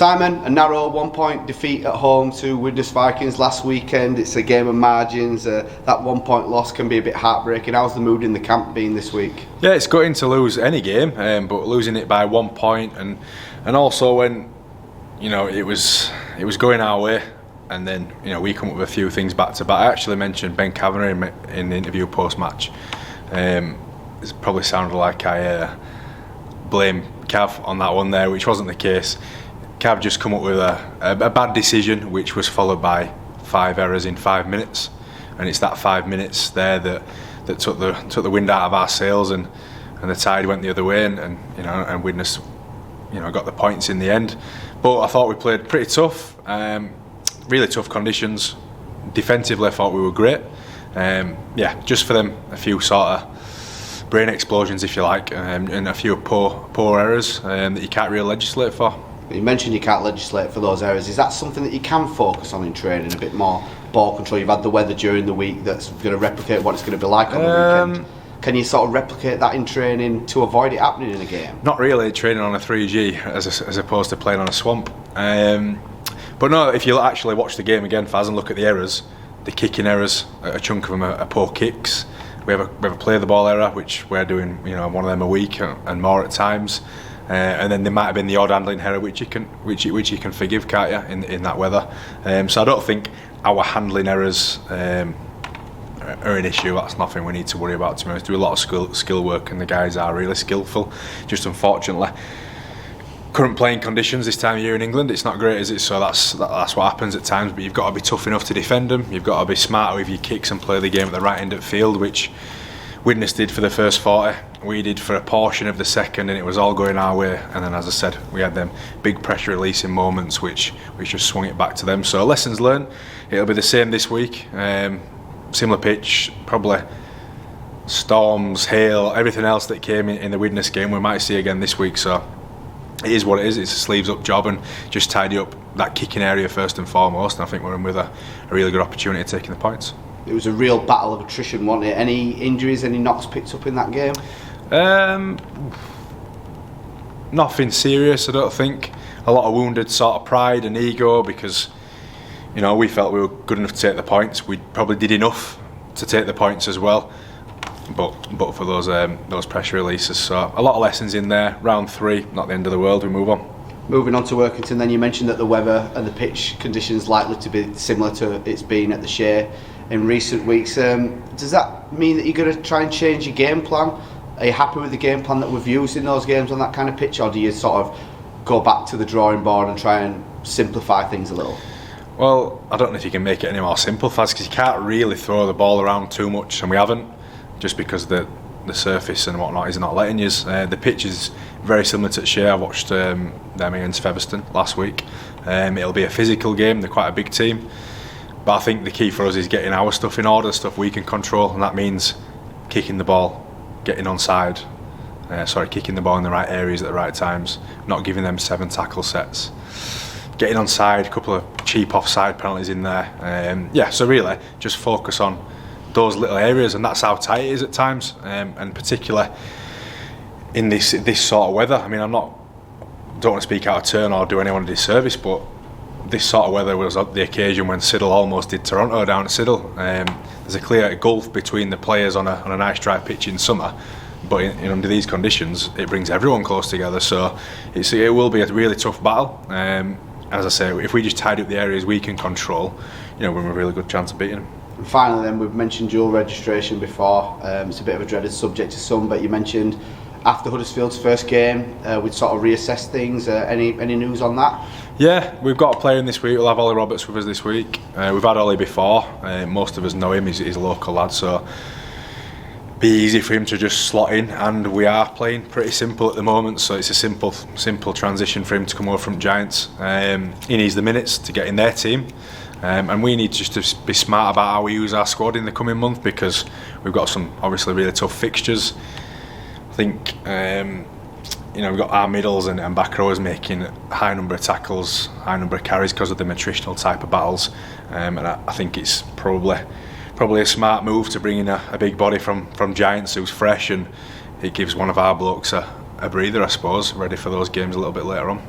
Simon, a narrow 1-point defeat at home to Widnes Vikings last weekend. It's a game of margins. That 1-point loss can be a bit heartbreaking. How's the mood in the camp been this week? Yeah, it's gutting to lose any game, but losing it by 1 point, and also when it was going our way, and then we come up with a few things back to back. I actually mentioned Ben Kavanagh in the interview post match. It probably sounded like I blame Cav on that one there, which wasn't the case. Cav just come up with a bad decision, which was followed by 5 errors in 5 minutes, and it's that 5 minutes there that took the wind out of our sails, and the tide went the other way, and Widnes got the points in the end. But I thought we played pretty tough, really tough conditions. Defensively, I thought we were great. Just for them, a few sort of brain explosions, if you like, and a few poor errors that you can't really legislate for. You mentioned you can't legislate for those errors. Is that something that you can focus on in training, a bit more ball control? You've had the weather during the week that's going to replicate what it's going to be like on the weekend. Can you sort of replicate that in training to avoid it happening in a game? Not really, training on a 3G as opposed to playing on a swamp. But no, if you actually watch the game again, Faz, and look at the errors, the kicking errors, a chunk of them are poor kicks. We have a play the ball error, which we're doing one of them a week and more at times. And then there might have been the odd handling error, which you can forgive, can't you, in that weather. So I don't think our handling errors are an issue. That's nothing we need to worry about. To be honest, do a lot of skill work, and the guys are really skillful. Just unfortunately, current playing conditions this time of year in England, it's not great, is it? So that's what happens at times. But you've got to be tough enough to defend them. You've got to be smart with your kicks and play the game at the right end of the field, which Widnes did for the first 40. We did for a portion of the second, and it was all going our way. And then, as I said, we had them big pressure releasing moments, which just swung it back to them. So lessons learned. It'll be the same this week. Similar pitch, probably storms, hail, everything else that came in the Widnes game we might see again this week. So it is what it is. It's a sleeves up job, and just tidy up that kicking area first and foremost. And I think we're in with a really good opportunity of taking the points. It was a real battle of attrition, wasn't it? Any injuries, any knocks picked up in that game? Nothing serious, I don't think. A lot of wounded sort of pride and ego, because we felt we were good enough to take the points. We probably did enough to take the points as well, but for those pressure releases. So a lot of lessons in there. Round 3, not the end of the world. We move on. Moving on to Workington, then, you mentioned that the weather and the pitch conditions likely to be similar to it's been at the Shea in recent weeks. Does that mean that you're going to try and change your game plan? Are you happy with the game plan that we've used in those games on that kind of pitch, or do you sort of go back to the drawing board and try and simplify things a little? Well, I don't know if you can make it any more simple, Faz, because you can't really throw the ball around too much, and we haven't, just because the surface and whatnot is not letting you. The pitch is very similar to Shea. I watched them against Featherstone last week. It'll be a physical game. They're quite a big team, but I think the key for us is getting our stuff in order, stuff we can control, and that means kicking the ball, getting onside, kicking the ball in the right areas at the right times, not giving them 7 tackle sets, getting onside, a couple of cheap offside penalties in there. So really just focus on those little areas, and that's how tight it is at times, and particularly in this sort of weather. I mean, don't want to speak out of turn or do anyone a disservice, but this sort of weather was the occasion when Siddle almost did Toronto down at Siddle. There's a clear gulf between the players on a nice dry pitch in summer, but under these conditions it brings everyone close together. So it will be a really tough battle. As I say, if we just tidy up the areas we can control, we're in a really good chance of beating them. And finally, then, we've mentioned dual registration before. It's a bit of a dreaded subject to some, but you mentioned after Huddersfield's first game, we'd sort of reassess things. Any news on that? Yeah, we've got a player in this week. We'll have Ollie Roberts with us this week. We've had Ollie before. Most of us know him. He's a local lad, so be easy for him to just slot in. And we are playing pretty simple at the moment, so it's a simple transition for him to come over from Giants. He needs the minutes to get in their team. And we need just to be smart about how we use our squad in the coming month, because we've got some obviously really tough fixtures. I think we've got our middles and back rowers making a high number of tackles, high number of carries because of the attritional type of battles, and I think it's probably a smart move to bring in a big body from Giants who's fresh, and it gives one of our blokes a breather, I suppose, ready for those games a little bit later on.